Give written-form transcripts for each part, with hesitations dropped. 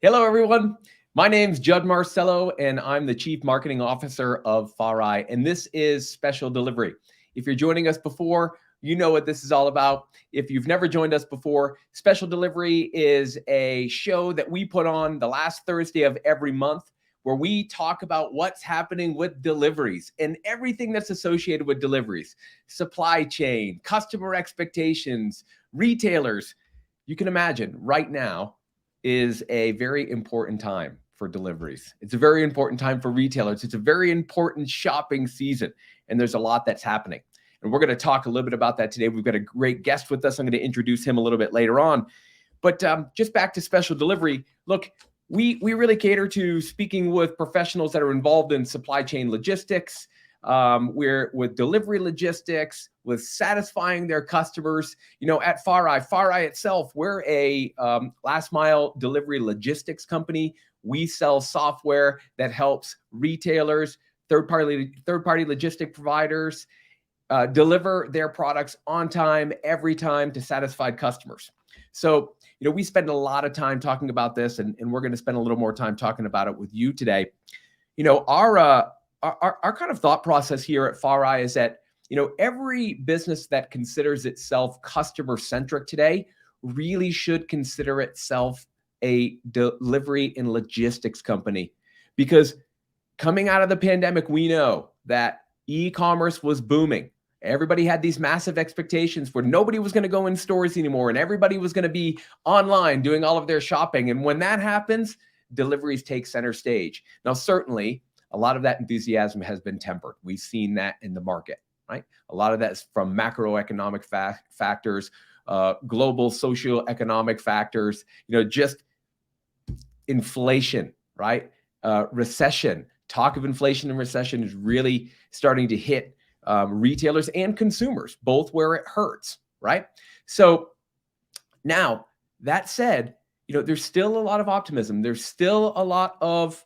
Hello, everyone. My name's Judd Marcello, and I'm the Chief Marketing Officer of FarEye, and this is Special Delivery. If you're joining us before, you know what this is all about. If you've never joined us before, Special Delivery is a show that we put on the last Thursday of every month where we talk about what's happening with deliveries and everything that's associated with deliveries, supply chain, customer expectations, retailers. You can imagine right now is a very important time for deliveries. It's a very important time for retailers. It's a very important shopping season, and there's a lot that's happening. And we're going to talk a little bit about that today. We've got a great guest with us. I'm going to introduce him a little bit later on. But just back to Special Delivery, look, we really cater to speaking with professionals that are involved in supply chain logistics, we're with delivery logistics, with satisfying their customers. You know, at FarEye itself, we're a last mile delivery logistics company. We sell software that helps retailers, third-party logistic providers deliver their products on time, every time to satisfied customers. So, you know, we spend a lot of time talking about this, and we're going to spend a little more time talking about it with you today. You know, our kind of thought process here at FarEye is that, you know, every business that considers itself customer centric today really should consider itself a delivery and logistics company, because coming out of the pandemic, we know that e-commerce was booming. Everybody had these massive expectations where nobody was going to go in stores anymore and everybody was going to be online doing all of their shopping. And when that happens, deliveries take center stage. Now, certainly, a lot of that enthusiasm has been tempered. We've seen that in the market, right? A lot of that's from macroeconomic factors, global socioeconomic factors, you know, just inflation, right? Recession. Talk of inflation and recession is really starting to hit retailers and consumers, both where it hurts, right? So now, that said, you know, there's still a lot of optimism. There's still a lot of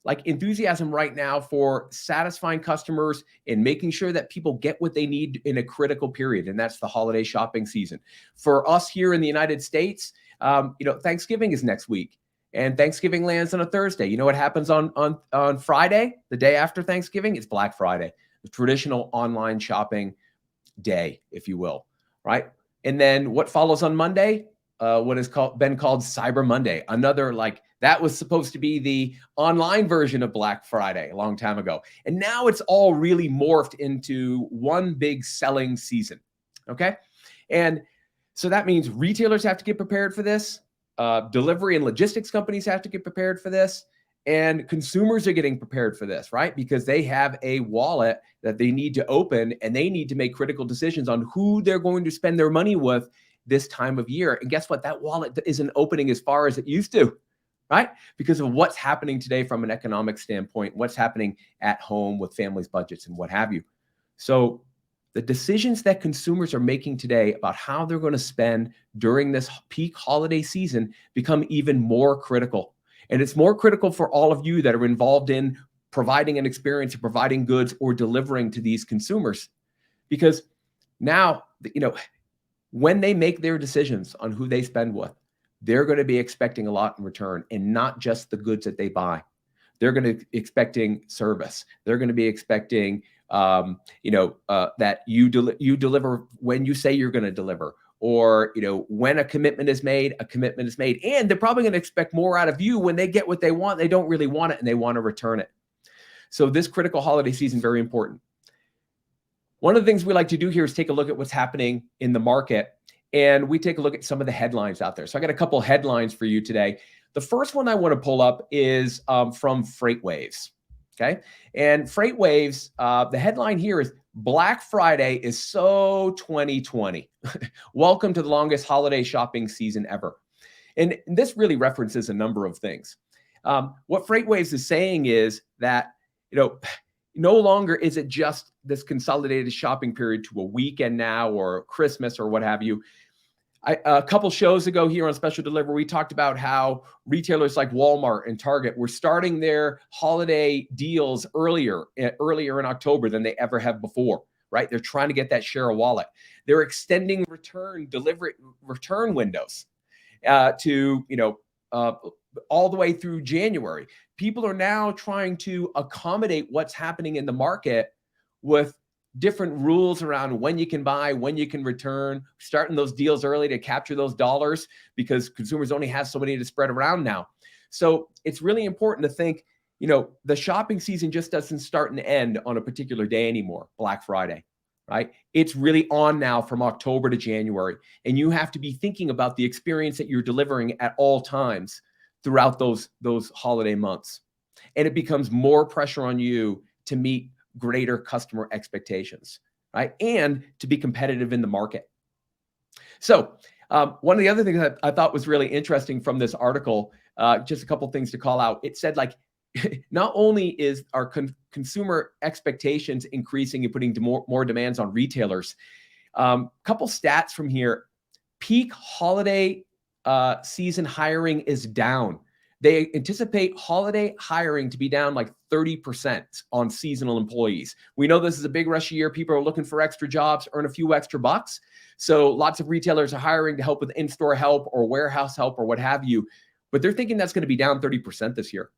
like enthusiasm right now for satisfying customers and making sure that people get what they need in a critical period, and that's the holiday shopping season. For us here in the United States, you know, Thanksgiving is next week, and Thanksgiving lands on a Thursday. You know what happens on Friday, the day after Thanksgiving? It's Black Friday, the traditional online shopping day, if you will, right? And then what follows on Monday? What has been called Cyber Monday. Another, like, that was supposed to be the online version of Black Friday a long time ago. And now it's all really morphed into one big selling season. Okay. And so that means retailers have to get prepared for this. Delivery and logistics companies have to get prepared for this. And consumers are getting prepared for this, right? Because they have a wallet that they need to open, and they need to make critical decisions on who they're going to spend their money with this time of year. And guess what? That wallet isn't opening as far as it used to, right? Because of what's happening today from an economic standpoint, what's happening at home with families' budgets and what have you. So the decisions that consumers are making today about how they're going to spend during this peak holiday season become even more critical. And it's more critical for all of you that are involved in providing an experience, or providing goods, or delivering to these consumers. Because now, you know, when they make their decisions on who they spend with, they're going to be expecting a lot in return, and not just the goods that they buy. They're going to be expecting service. They're going to be expecting, that you deliver when you say you're going to deliver, or, you know, when a commitment is made, and they're probably going to expect more out of you when they get what they want. They don't really want it, and they want to return it. So this critical holiday season, very important. One of the things we like to do here is take a look at what's happening in the market, and we take a look at some of the headlines out there. So I got a couple headlines for you today. The first one I want to pull up is from FreightWaves. Okay. And FreightWaves, the headline here is Black Friday is so 2020. Welcome to the longest holiday shopping season ever. And this really references a number of things. What FreightWaves is saying is that, you know, no longer is it just this consolidated shopping period to a weekend now, or Christmas, or what have you. A couple shows ago here on Special Delivery, we talked about how retailers like Walmart and Target were starting their holiday deals earlier in October than they ever have before, right? They're trying to get that share of wallet. They're extending return windows. to, all the way through January. People are now trying to accommodate what's happening in the market with different rules around when you can buy, when you can return, starting those deals early to capture those dollars because consumers only have so many to spread around now. So it's really important to think, the shopping season just doesn't start and end on a particular day anymore, Black Friday, right? It's really on now from October to January. And you have to be thinking about the experience that you're delivering at all times throughout those holiday months. And it becomes more pressure on you to meet greater customer expectations, right? And to be competitive in the market. So one of the other things that I thought was really interesting from this article, just a couple things to call out. It said, like, not only is our consumer expectations increasing and putting more demands on retailers, couple stats from here. Peak holiday season hiring is down. They anticipate holiday hiring to be down like 30% on seasonal employees. We know this is a big rush year. People are looking for extra jobs, earn a few extra bucks. So lots of retailers are hiring to help with in-store help or warehouse help or what have you. But they're thinking that's going to be down 30% this year.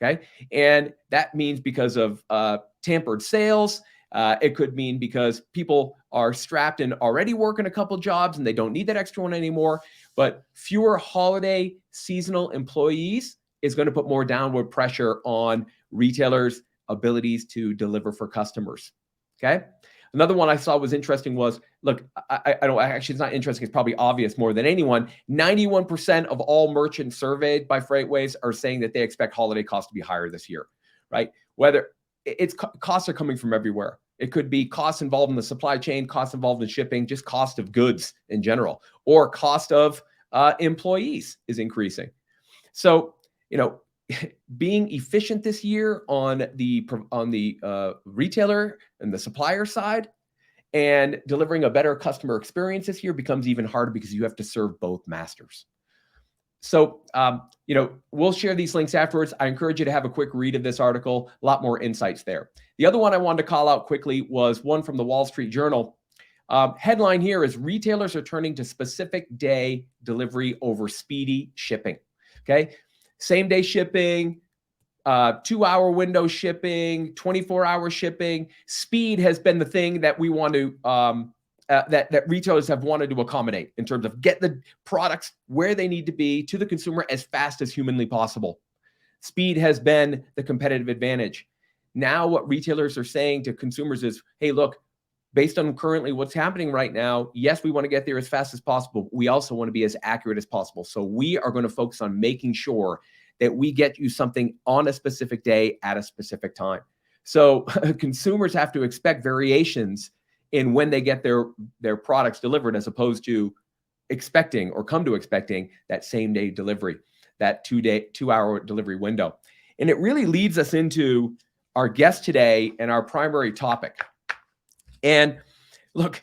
Okay. And that means because of tampered sales. It could mean because people are strapped and already working a couple jobs and they don't need that extra one anymore. But fewer holiday seasonal employees is going to put more downward pressure on retailers' abilities to deliver for customers. Okay. Another one I saw was interesting was, look, I don't actually, it's not interesting. It's probably obvious more than anyone. 91% of all merchants surveyed by FreightWaves are saying that they expect holiday costs to be higher this year, right? Whether it's costs are coming from everywhere. It could be costs involved in the supply chain, costs involved in shipping, just cost of goods in general, or cost of employees is increasing. So, being efficient this year on the retailer and the supplier side and delivering a better customer experience this year becomes even harder because you have to serve both masters. So, we'll share these links afterwards. I encourage you to have a quick read of this article, a lot more insights there. The other one I wanted to call out quickly was one from the Wall Street Journal. Headline here is retailers are turning to specific day delivery over speedy shipping. Okay. Same day shipping, 2-hour window shipping, 24-hour shipping. Speed has been the thing that we want to, that retailers have wanted to accommodate in terms of get the products where they need to be to the consumer as fast as humanly possible. Speed has been the competitive advantage. Now what retailers are saying to consumers is, hey, look, based on currently what's happening right now, yes, we want to get there as fast as possible. We also want to be as accurate as possible. So we are going to focus on making sure that we get you something on a specific day at a specific time. So consumers have to expect variations in when they get their products delivered, as opposed to expecting or come to expecting that same day delivery, that 2-hour delivery window. And it really leads us into our guest today and our primary topic. And look,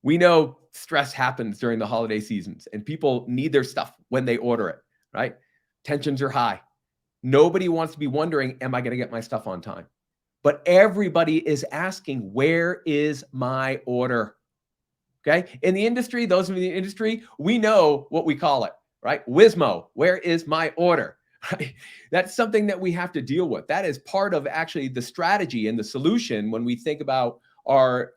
we know stress happens during the holiday seasons and people need their stuff when they order it, right? Tensions are high. Nobody wants to be wondering, am I going to get my stuff on time? But everybody is asking, where is my order? Okay. In the industry, those in the industry, we know what we call it, right? WISMO, where is my order? Right? That's something that we have to deal with. That is part of actually the strategy and the solution when we think about our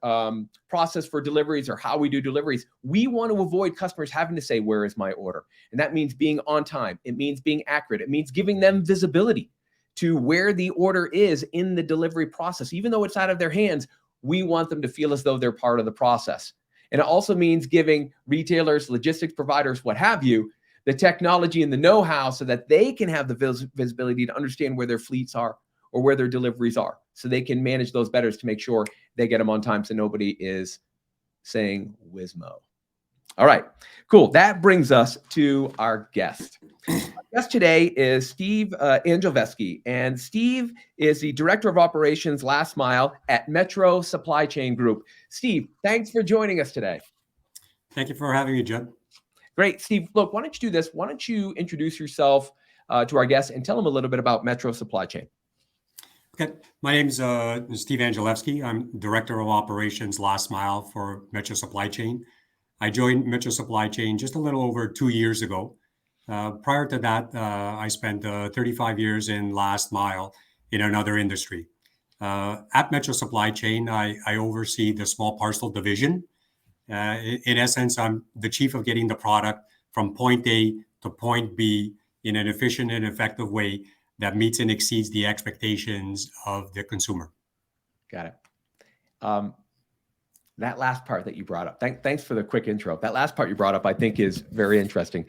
process for deliveries or how we do deliveries. We want to avoid customers having to say, where is my order? And that means being on time. It means being accurate. It means giving them visibility to where the order is in the delivery process. Even though it's out of their hands, we want them to feel as though they're part of the process. And it also means giving retailers, logistics providers, what have you, the technology and the know-how so that they can have the visibility to understand where their fleets are or where their deliveries are, so they can manage those better to make sure they get them on time so nobody is saying WISMO. All right, cool. That brings us to our guest. Our guest today is Steve Angelevski, and Steve is the Director of Operations Last Mile at Metro Supply Chain Group. Steve, thanks for joining us today. Thank you for having me, Judd. Great. Steve, look, why don't you do this? Why don't you introduce yourself to our guests and tell them a little bit about Metro Supply Chain? Okay. My name is Steve Angelevski. I'm Director of Operations Last Mile for Metro Supply Chain. I joined Metro Supply Chain just a little over 2 years ago. Prior to that, I spent 35 years in last mile in another industry. At Metro Supply Chain, I oversee the small parcel division. In essence, I'm the chief of getting the product from point A to point B in an efficient and effective way that meets and exceeds the expectations of the consumer. Got it. That last part that you brought up, thanks for the quick intro. That last part you brought up, I think, is very interesting.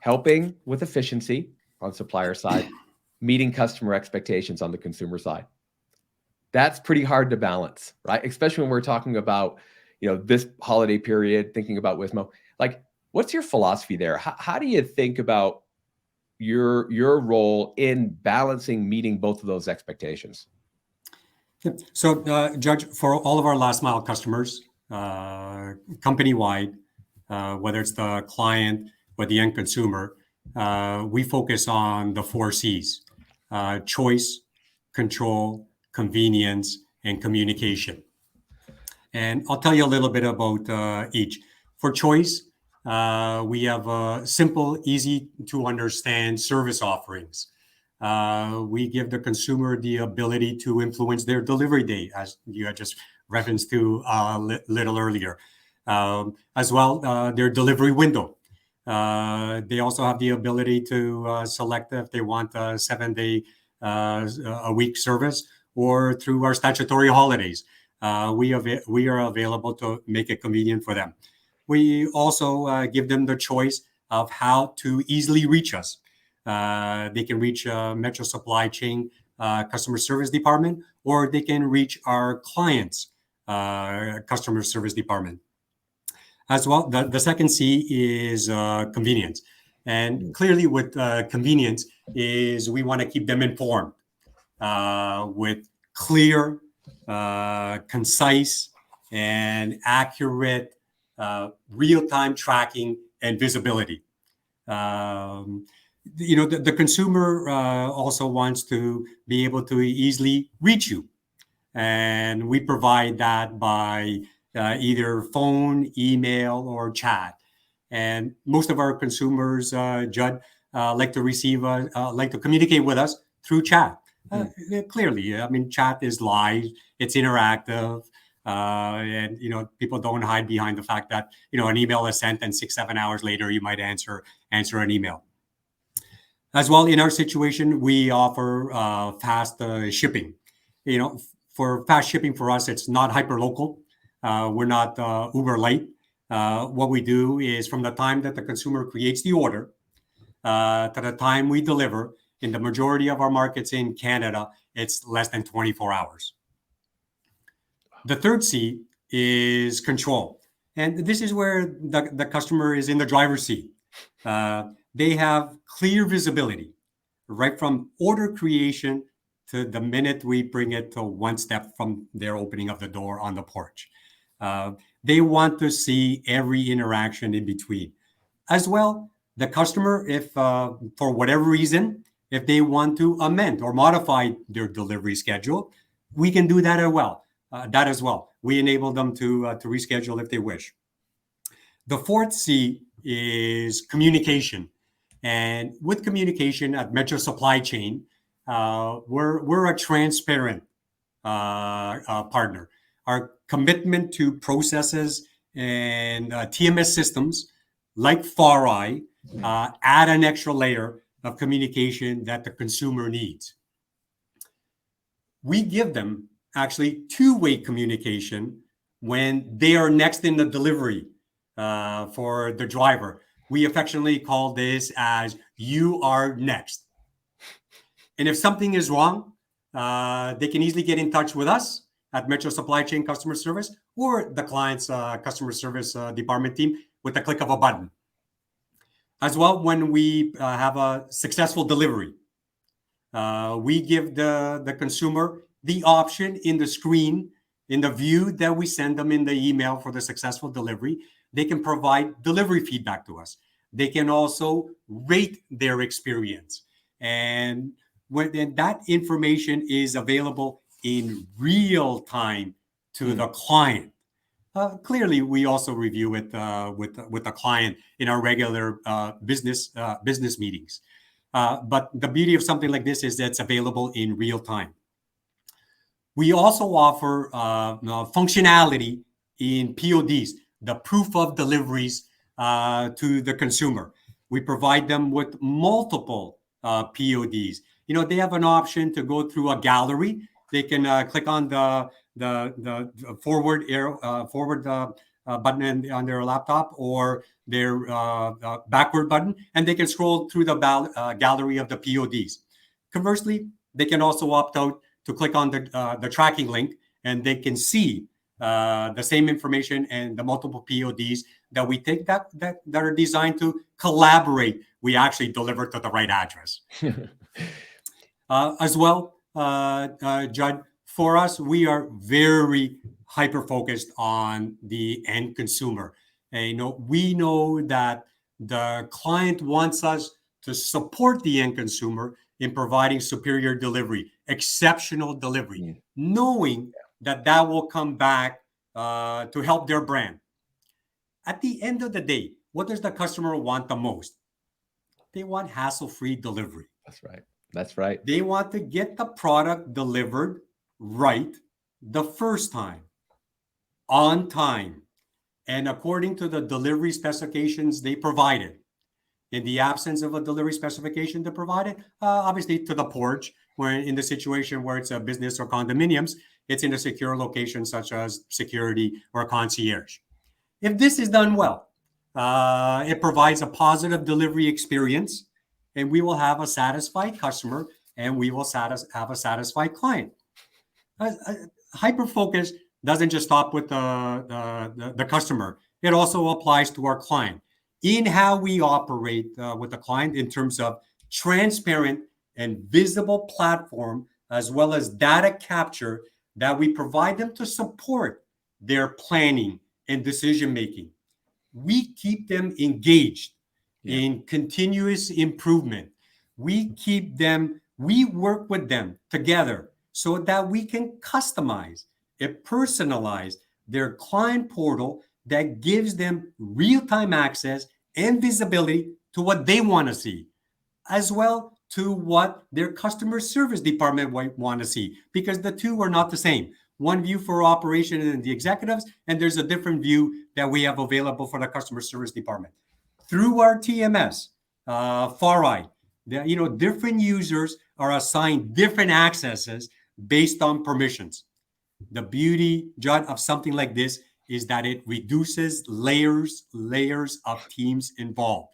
Helping with efficiency on supplier side, meeting customer expectations on the consumer side. That's pretty hard to balance, right? Especially when we're talking about, this holiday period, thinking about WISMO. Like, what's your philosophy there? How do you think about your role in balancing meeting both of those expectations? So, Judge, for all of our last mile customers, company-wide, whether it's the client or the end consumer, we focus on the 4 C's: choice, control, convenience, and communication. And I'll tell you a little bit about each. For choice, we have simple, easy to understand service offerings. We give the consumer the ability to influence their delivery date, as you had just referenced to a little earlier. As well, their delivery window. They also have the ability to select if they want a 7-day a week service or through our statutory holidays. We are available to make it convenient for them. We also give them the choice of how to easily reach us. They can reach Metro Supply Chain customer service department, or they can reach our clients' customer service department. As well, the second C is convenience. And clearly with convenience is we want to keep them informed with clear, concise, and accurate real-time tracking and visibility. The consumer also wants to be able to easily reach you. And we provide that by either phone, email, or chat. And most of our consumers, Judd, like to communicate with us through chat. Clearly, I mean, chat is live, it's interactive, and people don't hide behind the fact that an email is sent and 6-7 hours later you might answer an email. As well, in our situation, we offer fast shipping. For fast shipping for us, it's not hyper local. We're not Uber late. What we do is from the time that the consumer creates the order to the time we deliver, in the majority of our markets in Canada, it's less than 24 hours. The third C is control. And this is where the customer is in the driver's seat. They have clear visibility right from order creation to the minute we bring it to one step from their opening of the door on the porch. They want to see every interaction in between. As well, the customer, if for whatever reason, if they want to amend or modify their delivery schedule, we can do that as well. We enable them to reschedule if they wish. The fourth C is communication. And with communication at Metro Supply Chain, we're a transparent partner. Our commitment to processes and TMS systems like FarEye add an extra layer of communication that the consumer needs. We give them actually two-way communication when they are next in the delivery for the driver. We affectionately call this as "you are next." And if something is wrong, they can easily get in touch with us at Metro Supply Chain Customer Service or the client's customer service department team with the click of a button. As well, when we have a successful delivery, we give the consumer the option in the screen, in the view that we send them in the email for the successful delivery. They can provide delivery feedback to us. They can also rate their experience. And when that information is available in real time to the client, Clearly, we also review with the client in our regular business meetings. But the beauty of something like this is that it's available in real time. We also offer functionality in PODs, the proof of deliveries to the consumer. We provide them with multiple PODs. They have an option to go through a gallery. They can click on the forward arrow, forward button on their laptop, or their backward button, and they can scroll through the gallery of the PODs. Conversely, they can also opt out to click on the tracking link, and they can see the same information and the multiple PODs that we take that are designed to collaborate. We actually deliver to the right address. As well, Judd, for us, we are very hyper-focused on the end consumer. And, we know that the client wants us to support the end consumer in providing superior delivery, exceptional delivery, knowing that will come back to help their brand. At the end of the day, what does the customer want the most? They want hassle-free delivery. That's right. That's right. They want to get the product delivered right the first time, on time, and according to the delivery specifications they provided. In the absence of a delivery specification they provided, obviously to the porch, where in the situation where it's a business or condominiums, it's in a secure location such as security or concierge. If this is done well, it provides a positive delivery experience, and we will have a satisfied customer, and we will have a satisfied client. Hyper-focus doesn't just stop with the customer. It also applies to our client in how we operate with the client in terms of transparent and visible platform, as well as data capture that we provide them to support their planning and decision-making. We keep them engaged in continuous improvement. We work with them together so that we can customize and personalize their client portal that gives them real-time access and visibility to what they want to see, as well to what their customer service department might want to see, because the two are not the same. One view for operation and the executives, and there's a different view that we have available for the customer service department. Through our TMS, FarEye, different users are assigned different accesses based on permissions. The beauty, Judd, of something like this is that it reduces layers of teams involved.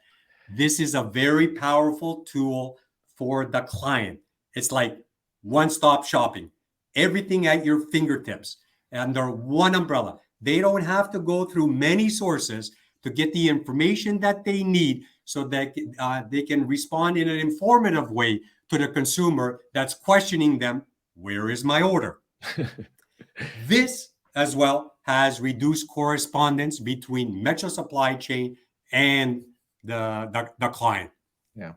This is a very powerful tool for the client. It's like one-stop shopping, everything at your fingertips under one umbrella. They don't have to go through many sources to get the information that they need so that they can respond in an informative way to the consumer that's questioning them, where is my order? This as well has reduced correspondence between Metro Supply Chain and the client. Yeah.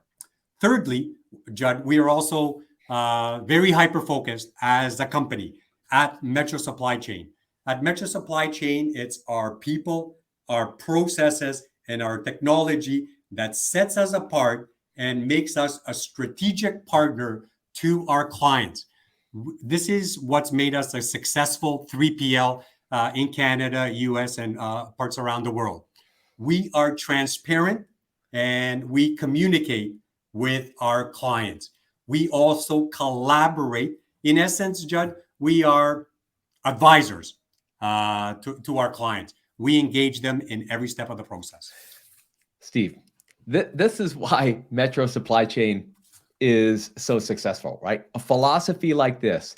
Thirdly, Judd, we are also very hyper-focused as a company at Metro Supply Chain. At Metro Supply Chain, it's our people, our processes, and our technology that sets us apart and makes us a strategic partner to our clients. This is what's made us a successful 3PL in Canada, US, and parts around the world. We are transparent and we communicate with our clients. We also collaborate. In essence, Judd, we are advisors to our clients. We engage them in every step of the process. Steve, this is why Metro Supply Chain is so successful, right? A philosophy like this,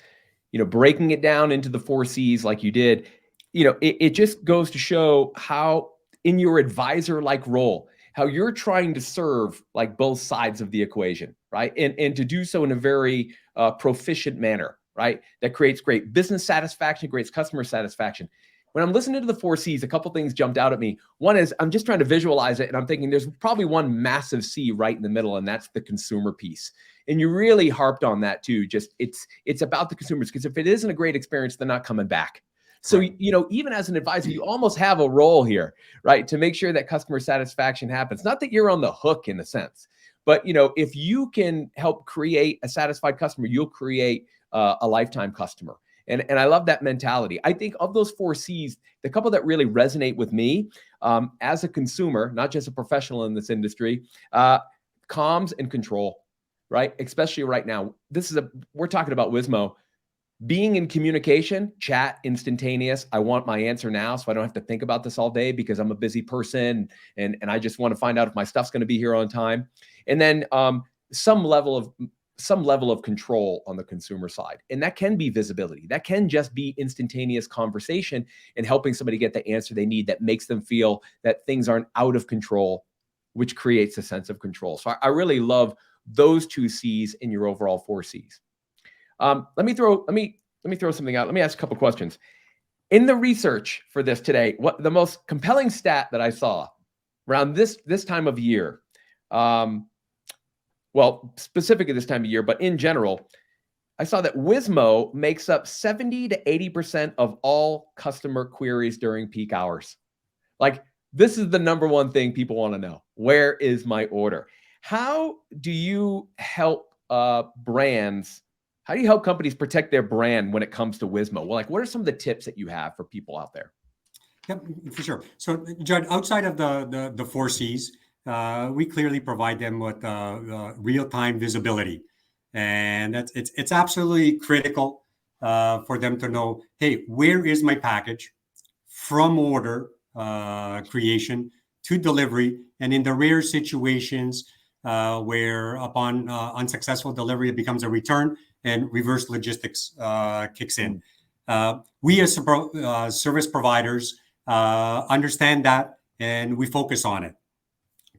breaking it down into the 4 C's like you did, it just goes to show how in your advisor-like role, how you're trying to serve like both sides of the equation, right? And to do so in a very proficient manner, right? That creates great business satisfaction, creates customer satisfaction. When I'm listening to the 4 C's, a couple things jumped out at me. One is I'm just trying to visualize it, and I'm thinking there's probably one massive C right in the middle, and that's the consumer piece. And you really harped on that too. Just it's about the consumers, because if it isn't a great experience, they're not coming back. So, even as an advisor, you almost have a role here, right? To make sure that customer satisfaction happens. Not that you're on the hook in a sense, but, if you can help create a satisfied customer, you'll create a lifetime customer. And I love that mentality. I think of those 4 C's, the couple that really resonate with me as a consumer, not just a professional in this industry, comms and control, right? Especially right now. We're talking about WISMO. Being in communication, chat, instantaneous. I want my answer now, so I don't have to think about this all day because I'm a busy person and I just want to find out if my stuff's going to be here on time. And then some level of control on the consumer side. And that can be visibility. That can just be instantaneous conversation and helping somebody get the answer they need that makes them feel that things aren't out of control, which creates a sense of control. So I really love those 2 C's in your overall 4 C's. Let me throw something out. Let me ask a couple questions. In the research for this today, what the most compelling stat that I saw around this time of year, well, specifically this time of year, but in general, I saw that WISMO makes up 70 to 80% of all customer queries during peak hours. Like, this is the number one thing people want to know. Where is my order? How do you help brands? How do you help companies protect their brand when it comes to WISMO? Well, like, what are some of the tips that you have for people out there? Yep, for sure. So, Judd, outside of the 4 C's, we clearly provide them with real-time visibility, and it's absolutely critical for them to know, hey, where is my package from order creation to delivery, and in the rare situations where upon unsuccessful delivery it becomes a return and reverse logistics kicks in. We as service providers understand that, and we focus on it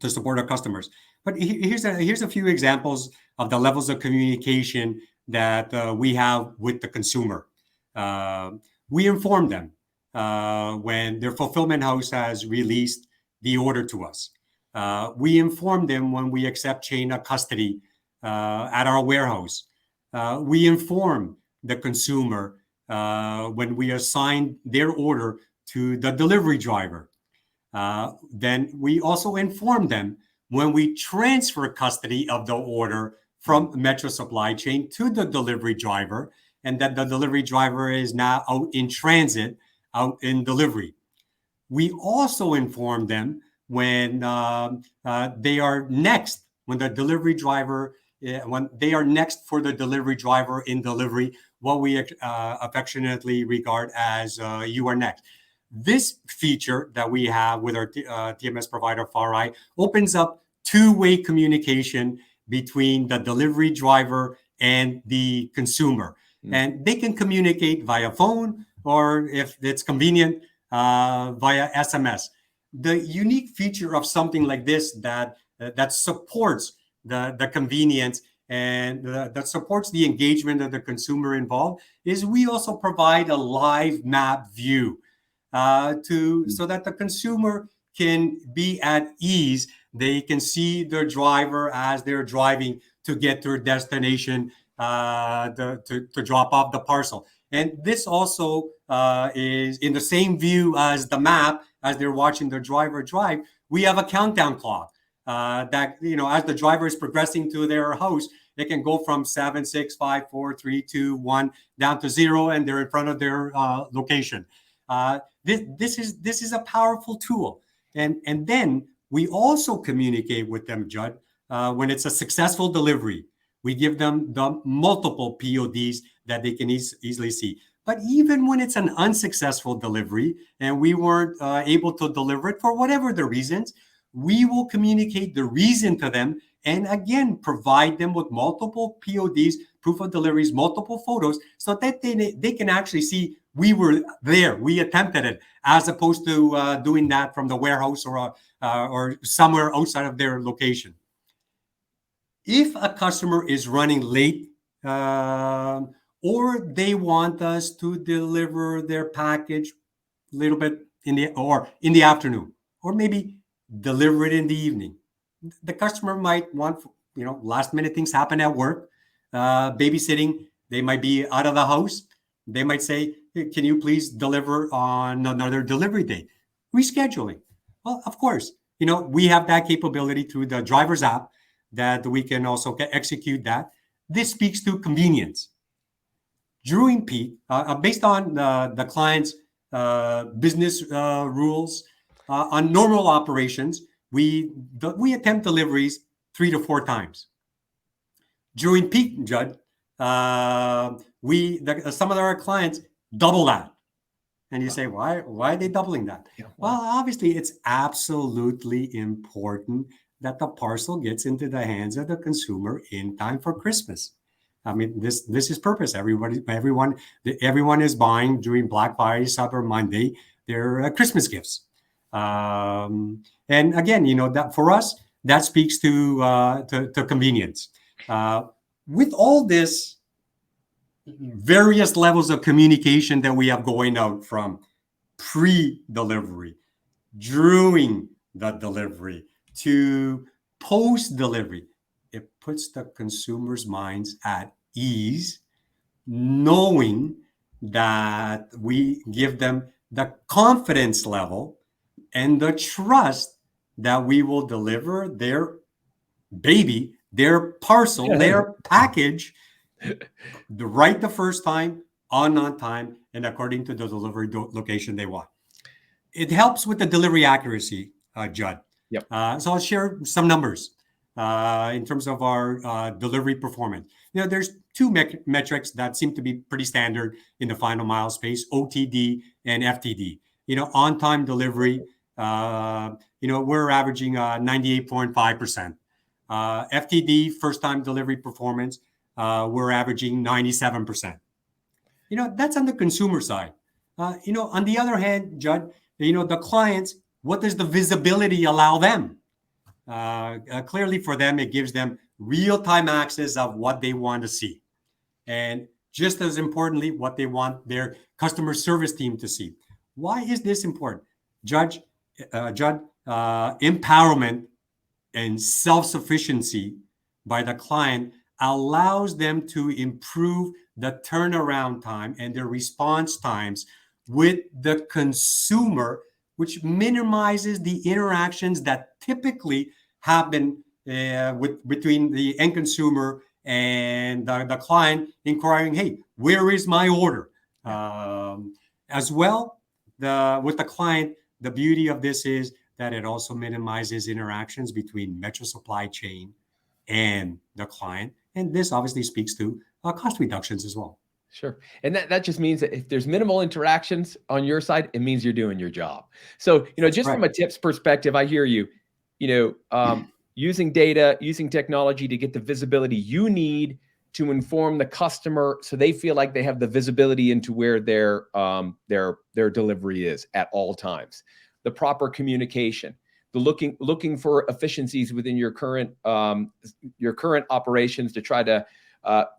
to support our customers. But here's a few examples of the levels of communication that we have with the consumer. We inform them when their fulfillment house has released the order to us. We inform them when we accept chain of custody at our warehouse. We inform the consumer when we assign their order to the delivery driver. Then we also inform them when we transfer custody of the order from Metro Supply Chain to the delivery driver, and that the delivery driver is now out in transit, out in delivery. We also inform them when they are next, when they are next for the delivery driver in delivery, what we affectionately regard as you are next. This feature that we have with our TMS provider FarEye opens up two-way communication between the delivery driver and the consumer. And they can communicate via phone, or if it's convenient, via SMS. The unique feature of something like this that supports the convenience and that supports the engagement of the consumer involved is we also provide a live map view so that the consumer can be at ease. They can see their driver as they're driving to get to their destination to drop off the parcel. And this also is in the same view as the map as they're watching their driver drive. We have a countdown clock that, as the driver is progressing to their house, it can go from 7, 6, 5, 4, 3, 2, 1 down to 0, and they're in front of their location. This is a powerful tool. And then we also communicate with them, Judd, when it's a successful delivery. We give them the multiple PODs that they can easily see. But even when it's an unsuccessful delivery and we weren't able to deliver it for whatever the reasons, we will communicate the reason to them and again provide them with multiple PODs, proof of deliveries, multiple photos, so that they can actually see we were there, we attempted it, as opposed to doing that from the warehouse or somewhere outside of their location. If a customer is running late or they want us to deliver their package a little bit in the afternoon, or maybe deliver it in the evening, the customer might want, last minute things happen at work, babysitting, they might be out of the house. They might say, Hey, can you please deliver on another delivery date? Rescheduling. Well, of course, we have that capability through the driver's app that we can also execute that. This speaks to convenience. During peak, based on the client's business rules, on normal operations, we attempt deliveries 3 to 4 times. During peak, Judd, some of our clients double that. And you say, why are they doubling that? Yeah, well, obviously, it's absolutely important that the parcel gets into the hands of the consumer in time for Christmas. I mean, this is purpose. Everyone is buying during Black Friday, Cyber Monday, their Christmas gifts. And again, that for us, that speaks to convenience. With all this various levels of communication that we have going out from pre-delivery, during the delivery, to post-delivery, it puts the consumer's minds at ease, knowing that we give them the confidence level and the trust that we will deliver their baby, their parcel, their package the first time, on time, and according to the delivery location they want. It helps with the delivery accuracy, Judd. Yep. So I'll share some numbers in terms of our delivery performance. There's two metrics that seem to be pretty standard in the final mile space: OTD and FTD. On-time delivery. We're averaging 98.5%. FTD, first-time delivery performance, we're averaging 97%. That's on the consumer side. On the other hand, Judd, the clients, what does the visibility allow them? Clearly for them, it gives them real-time access of what they want to see. And just as importantly, what they want their customer service team to see. Why is this important? Judd, empowerment and self-sufficiency by the client allows them to improve the turnaround time and their response times with the consumer, which minimizes the interactions that typically happen between the end consumer and the client inquiring, hey, where is my order? As well, with the client, the beauty of this is that it also minimizes interactions between Metro Supply Chain and the client. And this obviously speaks to cost reductions as well. Sure. And that just means that if there's minimal interactions on your side, it means you're doing your job. So, just from a tips perspective, I hear you, using data, using technology to get the visibility you need to inform the customer so they feel like they have the visibility into where their delivery is at all times. The proper communication, the looking for efficiencies within your current operations to try to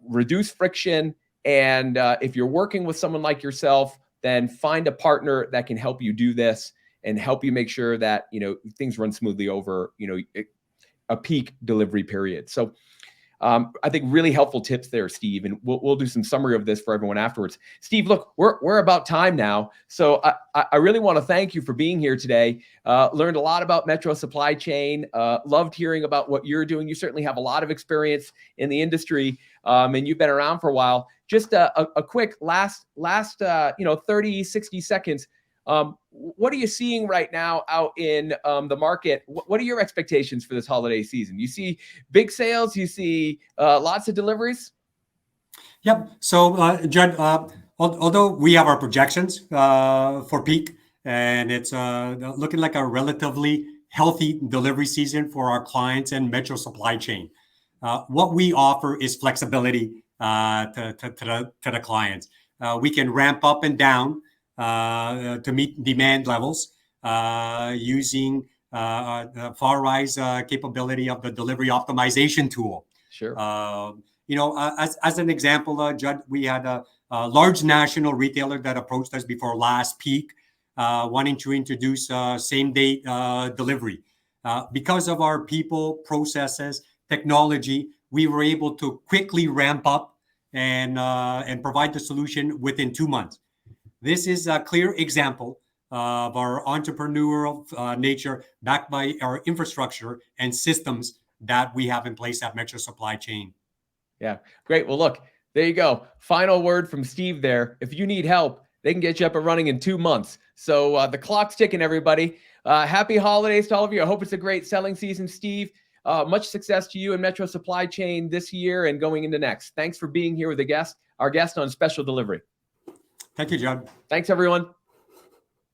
reduce friction. And if you're working with someone like yourself, then find a partner that can help you do this and help you make sure that things run smoothly over a peak delivery period. So I think really helpful tips there, Steve, and we'll do some summary of this for everyone afterwards. Steve, look, we're about time now, so I really want to thank you for being here today. Learned a lot about Metro Supply Chain. Loved hearing about what you're doing. You certainly have a lot of experience in the industry, and you've been around for a while. Just a quick last 30, 60 seconds. What are you seeing right now out in the market? What are your expectations for this holiday season? You see big sales? You see lots of deliveries? Yep. So, Judd, although we have our projections for peak, and it's looking like a relatively healthy delivery season for our clients and Metro Supply Chain, what we offer is flexibility to the clients. We can ramp up and down to meet demand levels using FarEye's capability of the delivery optimization tool. Sure. As an example, Judd, we had a large national retailer that approached us before last peak, wanting to introduce same-day delivery. Because of our people, processes, technology, we were able to quickly ramp up and provide the solution within 2 months. this is a clear example of our entrepreneurial nature, backed by our infrastructure and systems that we have in place at Metro Supply Chain. Yeah, great. Well, look, there you go. Final word from Steve there. If you need help, they can get you up and running in 2 months. So the clock's ticking, everybody. Happy holidays to all of you. I hope it's a great selling season, Steve. Much success to you and Metro Supply Chain this year and going into next. Thanks for being here with our guest on special delivery. Thank you, Judd. Thanks, everyone.